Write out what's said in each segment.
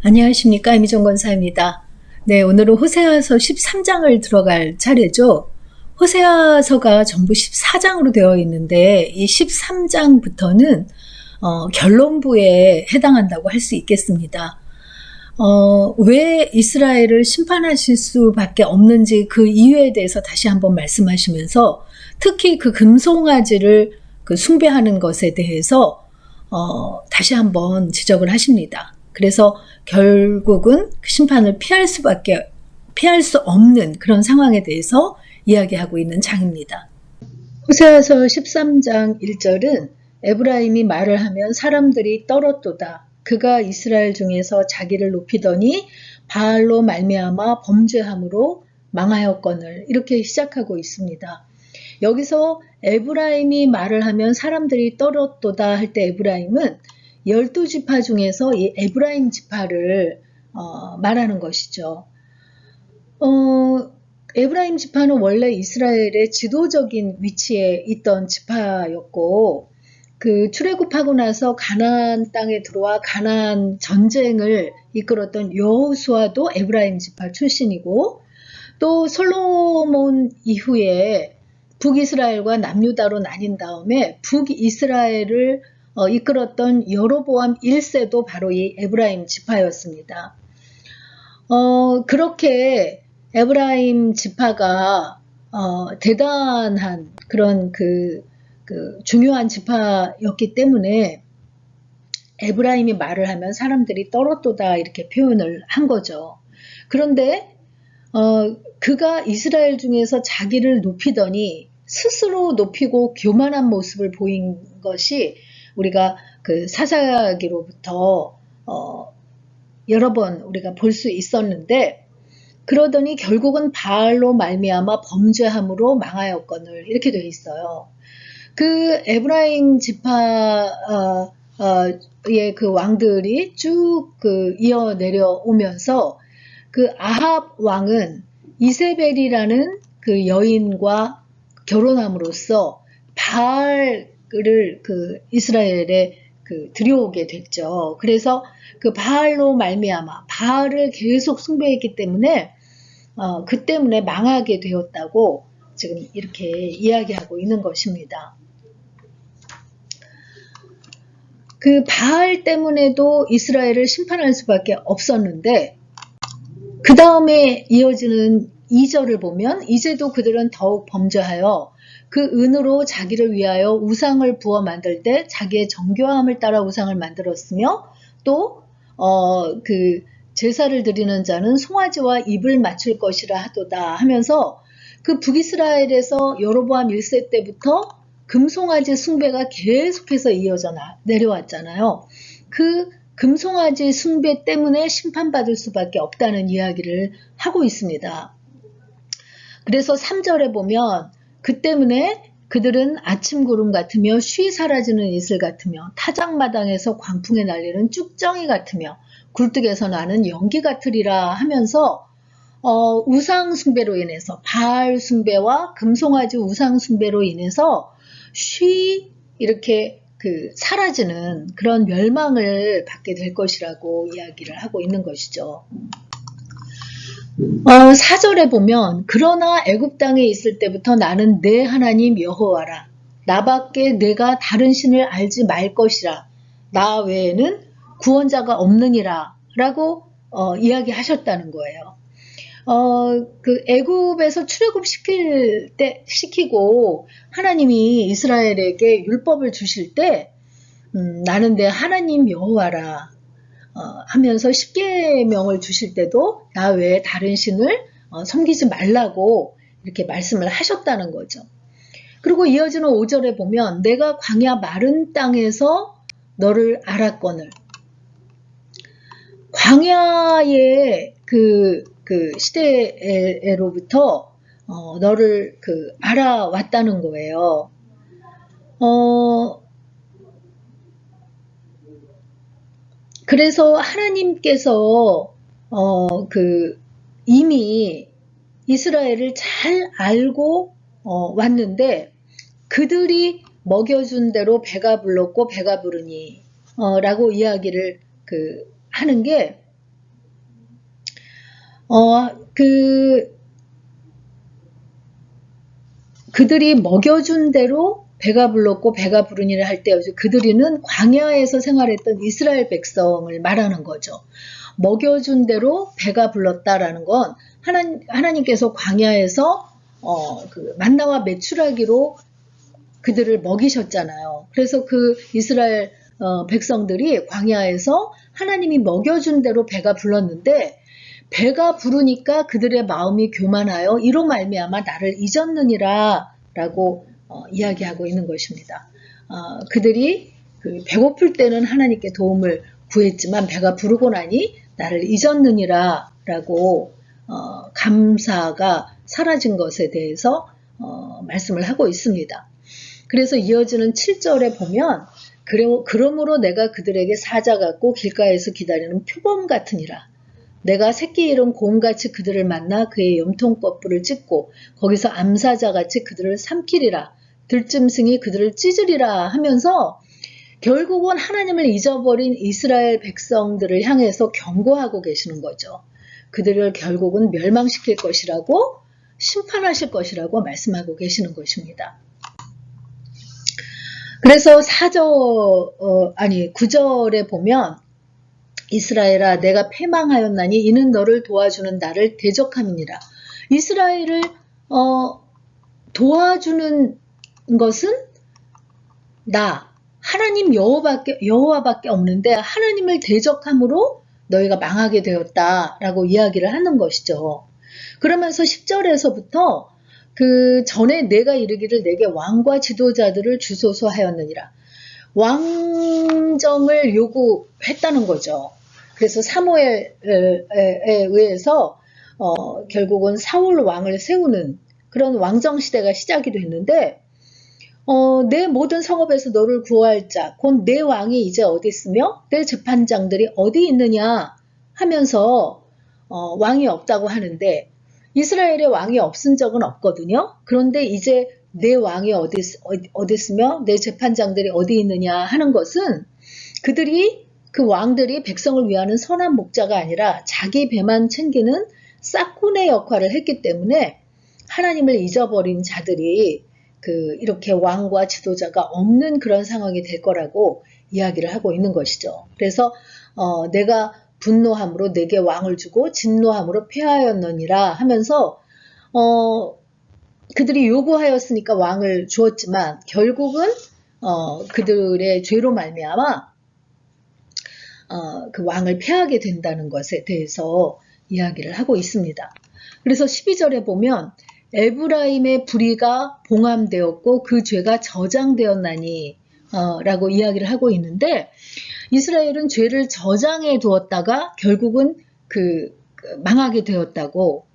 안녕하십니까, 이미정 권사입니다. 네, 오늘은 호세아서 13장을 들어갈 차례죠. 호세아서가 전부 14장으로 되어 있는데 이 13장부터는 결론부에 해당한다고 할 수 있겠습니다. 왜 이스라엘을 심판하실 수밖에 없는지 그 이유에 대해서 다시 한번 말씀하시면서 특히 그 금송아지를 숭배하는 것에 대해서 다시 한번 지적을 하십니다. 그래서 결국은 심판을 피할 수 없는 그런 상황에 대해서 이야기하고 있는 장입니다. 호세아서 13장 1절은 에브라임이 말을 하면 사람들이 떨었도다. 그가 이스라엘 중에서 자기를 높이더니 바알로 말미암아 범죄함으로 망하였거늘, 이렇게 시작하고 있습니다. 여기서 에브라임이 말을 하면 사람들이 떨었도다 할 때 에브라임은 12지파 중에서 이 에브라임 지파를 말하는 것이죠. 에브라임 지파는 원래 이스라엘의 지도적인 위치에 있던 지파였고, 그 출애굽하고 나서 가나안 땅에 들어와 가나안 전쟁을 이끌었던 여호수아도 에브라임 지파 출신이고, 또 솔로몬 이후에 북이스라엘과 남유다로 나뉜 다음에 북이스라엘을 이끌었던 여로보암 1세도 바로 이 에브라임 지파였습니다. 그렇게 에브라임 지파가 대단한 그런 중요한 지파였기 때문에 에브라임이 말을 하면 사람들이 떨었도다, 이렇게 표현을 한 거죠. 그런데 그가 이스라엘 중에서 자기를 높이더니 스스로 높이고 교만한 모습을 보인 것이 우리가 그 사사기로부터 여러 번 우리가 볼 수 있었는데, 그러더니 결국은 바알로 말미암아 범죄함으로 망하였거늘, 이렇게 되어 있어요. 그 에브라임 지파의 그 왕들이 쭉 이어 내려오면서 그 아합 왕은 이세벨이라는 그 여인과 결혼함으로써 바알을 이스라엘에 들여오게 됐죠. 그래서 그 바알로 말미암아 바알을 계속 숭배했기 때문에 그 때문에 망하게 되었다고 지금 이렇게 이야기하고 있는 것입니다. 그 바알 때문에도 이스라엘을 심판할 수밖에 없었는데, 그 다음에 이어지는 2절을 보면 이제도 그들은 더욱 범죄하여 그 은으로 자기를 위하여 우상을 부어 만들 때 자기의 정교함을 따라 우상을 만들었으며, 또 제사를 드리는 자는 송아지와 입을 맞출 것이라 하도다 하면서 그 북이스라엘에서 여로보암 1세 때부터 금송아지 숭배가 계속해서 이어져 내려왔잖아요. 그 금송아지 숭배 때문에 심판받을 수밖에 없다는 이야기를 하고 있습니다. 그래서 3절에 보면 그 때문에 그들은 아침 구름 같으며 쉬 사라지는 이슬 같으며 타작마당에서 광풍에 날리는 쭉정이 같으며 굴뚝에서 나는 연기 같으리라 하면서 우상 숭배로 인해서, 바알 숭배와 금송아지 우상 숭배로 인해서 이렇게 사라지는 그런 멸망을 받게 될 것이라고 이야기를 하고 있는 것이죠. 4절에 보면 그러나 애굽 땅에 있을 때부터 나는 내 하나님 여호와라. 나밖에 내가 다른 신을 알지 말 것이라. 나 외에는 구원자가 없느니라 라고 이야기하셨다는 거예요. 애굽에서 출애굽 시키고 하나님이 이스라엘에게 율법을 주실 때 나는 내 하나님 여호와라 하면서 10계명을 주실 때도 나 외에 다른 신을 섬기지 말라고 이렇게 말씀을 하셨다는 거죠. 그리고 이어지는 5절에 보면 내가 광야 마른 땅에서 너를 알았거늘, 광야의 그 시대로부터 너를 알아왔다는 거예요. 그래서 하나님께서 이미 이스라엘을 잘 알고 왔는데, 그들이 먹여준 대로 배가 불렀고 배가 부르니 라고 이야기를 하는 게 그들이 먹여준 대로 배가 불렀고 배가 부르니라 할 때 그들이는 광야에서 생활했던 이스라엘 백성을 말하는 거죠. 먹여준 대로 배가 불렀다라는 건 하나님께서 광야에서 만나와 메추라기로 그들을 먹이셨잖아요. 그래서 그 이스라엘 백성들이 광야에서 하나님이 먹여준 대로 배가 불렀는데 배가 부르니까 그들의 마음이 교만하여 이로 말미암아 나를 잊었느니라 라고 이야기하고 있는 것입니다. 그들이 배고플 때는 하나님께 도움을 구했지만 배가 부르고 나니 나를 잊었느니라 라고 감사가 사라진 것에 대해서 말씀을 하고 있습니다. 그래서 이어지는 7절에 보면 그러므로 내가 그들에게 사자 같고 길가에서 기다리는 표범 같으니라. 내가 새끼 잃은 곰같이 그들을 만나 그의 염통꺼풀을 찢고 거기서 암사자같이 그들을 삼키리라. 들짐승이 그들을 찢으리라 하면서 결국은 하나님을 잊어버린 이스라엘 백성들을 향해서 경고하고 계시는 거죠. 그들을 결국은 멸망시킬 것이라고 심판하실 것이라고 말씀하고 계시는 것입니다. 그래서 9절에 보면 이스라엘아 내가 패망하였나니 이는 너를 도와주는 나를 대적함이니라. 이스라엘을 도와주는 것은 나 하나님 여호와밖에 없는데 하나님을 대적함으로 너희가 망하게 되었다라고 이야기를 하는 것이죠. 그러면서 10절에서부터 그 전에 내가 이르기를 내게 왕과 지도자들을 주소서 하였느니라. 왕정을 요구했다는 거죠. 그래서 사무엘에 의해서 결국은 사울 왕을 세우는 그런 왕정 시대가 시작이 됐는데 내 모든 성읍에서 너를 구할 자, 곧 내 왕이 이제 어디 있으며 내 재판장들이 어디 있느냐 하면서 왕이 없다고 하는데 이스라엘에 왕이 없은 적은 없거든요. 그런데 이제 내 왕이 어디 있으며 내 재판장들이 어디 있느냐 하는 것은 그 왕들이 백성을 위하는 선한 목자가 아니라 자기 배만 챙기는 싹군의 역할을 했기 때문에 하나님을 잊어버린 자들이 이렇게 왕과 지도자가 없는 그런 상황이 될 거라고 이야기를 하고 있는 것이죠. 그래서 내가 분노함으로 내게 왕을 주고 진노함으로 패하였느니라 하면서 그들이 요구하였으니까 왕을 주었지만 결국은 그들의 죄로 말미암아 그 왕을 패하게 된다는 것에 대해서 이야기를 하고 있습니다. 그래서 12절에 보면 에브라임의 불의가 봉함되었고 그 죄가 저장되었나니 라고 이야기를 하고 있는데 이스라엘은 죄를 저장해 두었다가 결국은 망하게 되었다고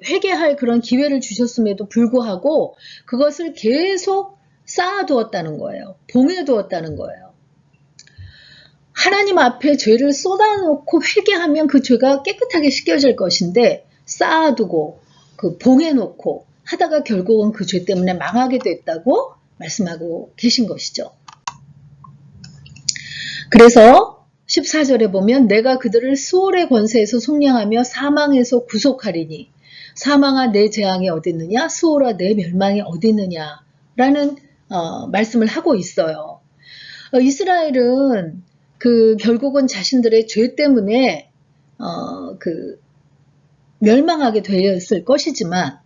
회개할 그런 기회를 주셨음에도 불구하고 그것을 계속 쌓아두었다는 거예요. 봉해두었다는 거예요. 하나님 앞에 죄를 쏟아놓고 회개하면 그 죄가 깨끗하게 씻겨질 것인데 쌓아두고 봉해놓고 하다가 결국은 그 죄 때문에 망하게 됐다고 말씀하고 계신 것이죠. 그래서 14절에 보면 내가 그들을 수월의 권세에서 속량하며 사망에서 구속하리니 사망아 내 재앙이 어디 있느냐 수월아 내 멸망이 어디 있느냐 라는 말씀을 하고 있어요. 이스라엘은 결국은 자신들의 죄 때문에 멸망하게 되었을 것이지만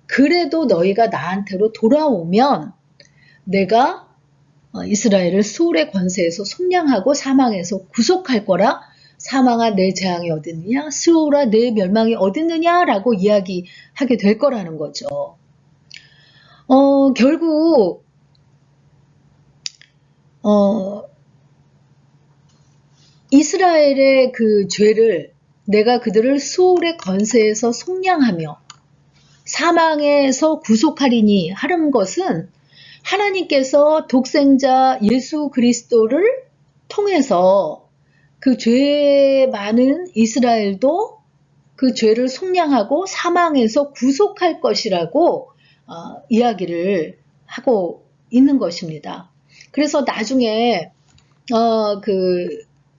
그래도 너희가 나한테로 돌아오면 내가 이스라엘을 수울의 권세에서 속량하고 사망에서 구속할 거라. 사망아 내 재앙이 어디 있느냐 수울아 내 멸망이 어디 있느냐 라고 이야기하게 될 거라는 거죠. 결국 이스라엘의 그 죄를 내가 그들을 수울의 권세에서 속량하며 사망에서 구속하리니 하는 것은 하나님께서 독생자 예수 그리스도를 통해서 그 죄 많은 이스라엘도 그 죄를 속량하고 사망에서 구속할 것이라고 이야기를 하고 있는 것입니다. 그래서 나중에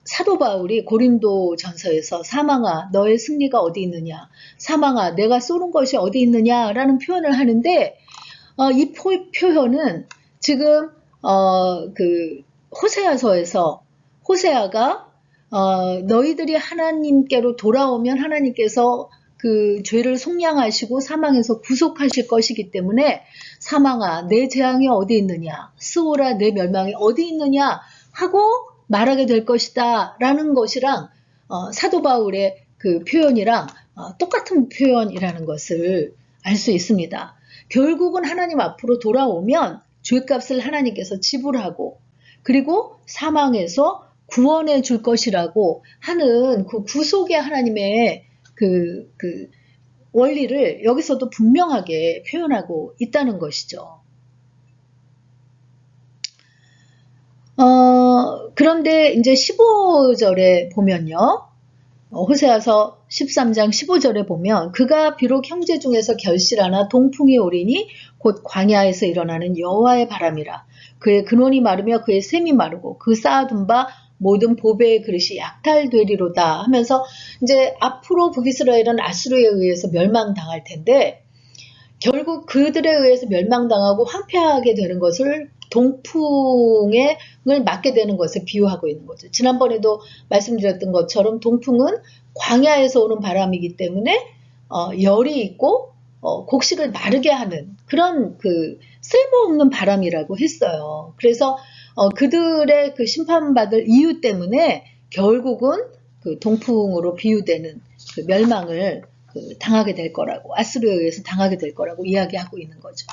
사도 바울이 고린도 전서에서 사망아 너의 승리가 어디 있느냐, 사망아 내가 쏘는 것이 어디 있느냐라는 표현을 하는데 이 표현은 지금 그 호세아서에서 호세아가 너희들이 하나님께로 돌아오면 하나님께서 그 죄를 속량하시고 사망에서 구속하실 것이기 때문에 사망아 내 재앙이 어디 있느냐, 스오라 내 멸망이 어디 있느냐 하고 말하게 될 것이다 라는 것이랑 사도 바울의 그 표현이랑 똑같은 표현이라는 것을 알 수 있습니다. 결국은 하나님 앞으로 돌아오면 죄값을 하나님께서 지불하고 그리고 사망에서 구원해 줄 것이라고 하는 그 구속의 하나님의 그 원리를 여기서도 분명하게 표현하고 있다는 것이죠. 그런데 이제 15절에 보면요. 호세아서 13장 15절에 보면 그가 비록 형제 중에서 결실하나 동풍이 오리니 곧 광야에서 일어나는 여호와의 바람이라. 그의 근원이 마르며 그의 샘이 마르고 그 쌓아둔 바 모든 보배의 그릇이 약탈되리로다 하면서 이제 앞으로 북이스라엘은 아수르에 의해서 멸망당할 텐데 결국 그들에 의해서 멸망당하고 황폐하게 되는 것을 동풍을 맞게 되는 것을 비유하고 있는 거죠. 지난번에도 말씀드렸던 것처럼 동풍은 광야에서 오는 바람이기 때문에 열이 있고 곡식을 마르게 하는 그런 그 쓸모없는 바람이라고 했어요. 그래서 그들의 그 심판받을 이유 때문에 결국은 그 동풍으로 비유되는 그 멸망을 당하게 될 거라고, 아수르에 의해서 당하게 될 거라고 이야기하고 있는 거죠.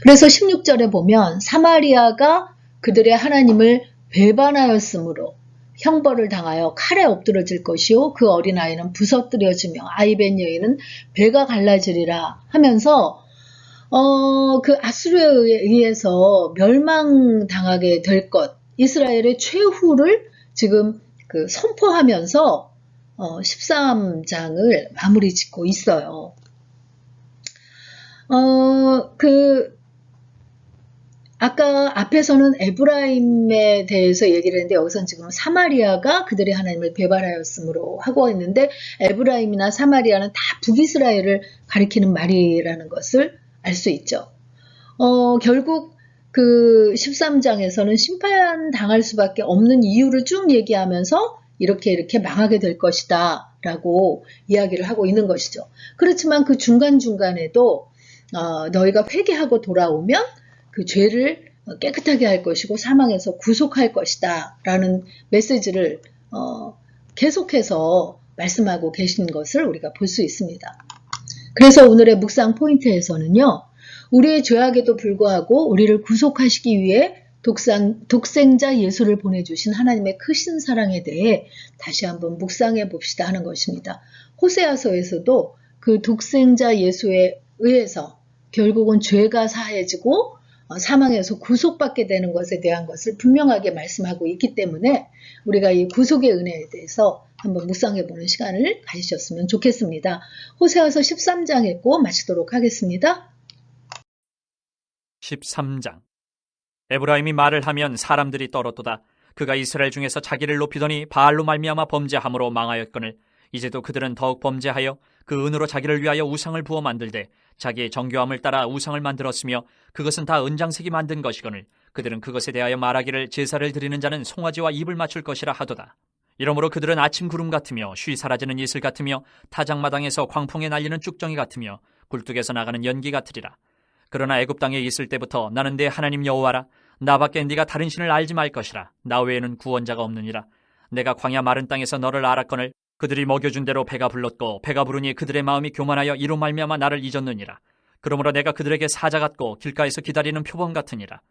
그래서 16절에 보면 사마리아가 그들의 하나님을 배반하였으므로 형벌을 당하여 칼에 엎드러질 것이요 그 어린아이는 부서뜨려지며 아이벤 여인은 배가 갈라지리라 하면서 그 아수르에 의해서 멸망당하게 될 것, 이스라엘의 최후를 지금 그 선포하면서 13장을 마무리 짓고 있어요. 아까 앞에서는 에브라임에 대해서 얘기를 했는데 여기서는 지금 사마리아가 그들의 하나님을 배반하였으므로 하고 있는데 에브라임이나 사마리아는 다 북이스라엘을 가리키는 말이라는 것을 알 수 있죠. 결국 그 13장에서는 심판당할 수밖에 없는 이유를 쭉 얘기하면서 이렇게 망하게 될 것이다 라고 이야기를 하고 있는 것이죠. 그렇지만 그 중간중간에도 너희가 회개하고 돌아오면 그 죄를 깨끗하게 할 것이고 사망에서 구속할 것이다 라는 메시지를 계속해서 말씀하고 계신 것을 우리가 볼 수 있습니다. 그래서 오늘의 묵상 포인트에서는요. 우리의 죄악에도 불구하고 우리를 구속하시기 위해 독생자 예수를 보내주신 하나님의 크신 사랑에 대해 다시 한번 묵상해 봅시다 하는 것입니다. 호세아서에서도 그 독생자 예수에 의해서 결국은 죄가 사해지고 사망에서 구속받게 되는 것에 대한 것을 분명하게 말씀하고 있기 때문에 우리가 이 구속의 은혜에 대해서 한번 묵상해보는 시간을 가지셨으면 좋겠습니다. 호세아서 13장 읽고 마치도록 하겠습니다. 13장. 에브라임이 말을 하면 사람들이 떨었도다. 그가 이스라엘 중에서 자기를 높이더니 바알로 말미암아 범죄함으로 망하였거늘 이제도 그들은 더욱 범죄하여 그 은으로 자기를 위하여 우상을 부어 만들되 자기의 정교함을 따라 우상을 만들었으며 그것은 다 은장색이 만든 것이거늘 그들은 그것에 대하여 말하기를 제사를 드리는 자는 송아지와 입을 맞출 것이라 하도다. 이러므로 그들은 아침 구름 같으며 쉬 사라지는 이슬 같으며 타작마당에서 광풍에 날리는 쭉정이 같으며 굴뚝에서 나가는 연기 같으리라. 그러나 애굽 땅에 있을 때부터 나는 내 하나님 여호와라. 나밖에 네가 다른 신을 알지 말 것이라. 나 외에는 구원자가 없느니라. 내가 광야 마른 땅에서 너를 알았거늘 그들이 먹여준 대로 배가 불렀고 배가 부르니 그들의 마음이 교만하여 이로 말미암아 나를 잊었느니라. 그러므로 내가 그들에게 사자 같고 길가에서 기다리는 표범 같으니라.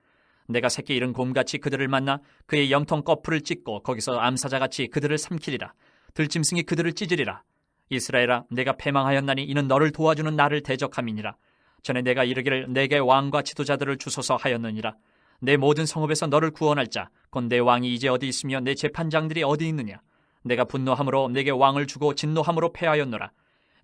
내가 새끼 잃은 곰같이 그들을 만나 그의 염통 거풀을 찢고 거기서 암사자같이 그들을 삼키리라. 들짐승이 그들을 찢으리라. 이스라엘아, 내가 패망하였나니 이는 너를 도와주는 나를 대적함이니라. 전에 내가 이르기를 내게 왕과 지도자들을 주소서 하였느니라. 내 모든 성읍에서 너를 구원할 자, 곧 내 왕이 이제 어디 있으며 내 재판장들이 어디 있느냐. 내가 분노함으로 내게 왕을 주고 진노함으로 패하였노라.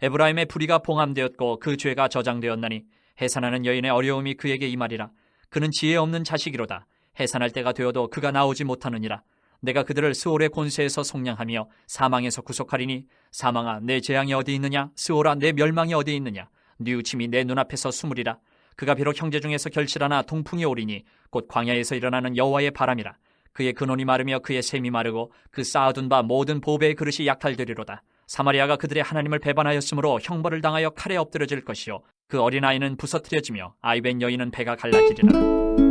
에브라임의 불의가 봉함되었고 그 죄가 저장되었나니 해산하는 여인의 어려움이 그에게 임하리라. 그는 지혜 없는 자식이로다. 해산할 때가 되어도 그가 나오지 못하느니라. 내가 그들을 스올의 권세에서 속량하며 사망에서 구속하리니 사망아 내 재앙이 어디 있느냐 스올아 내 멸망이 어디 있느냐 뉘우침이 내 눈앞에서 숨으리라. 그가 비록 형제 중에서 결실하나 동풍이 오리니 곧 광야에서 일어나는 여호와의 바람이라. 그의 근원이 마르며 그의 샘이 마르고 그 쌓아둔 바 모든 보배의 그릇이 약탈되리로다. 사마리아가 그들의 하나님을 배반하였으므로 형벌을 당하여 칼에 엎드려질 것이요 그 어린아이는 부서뜨려지며 아이벤 여인은 배가 갈라지리라.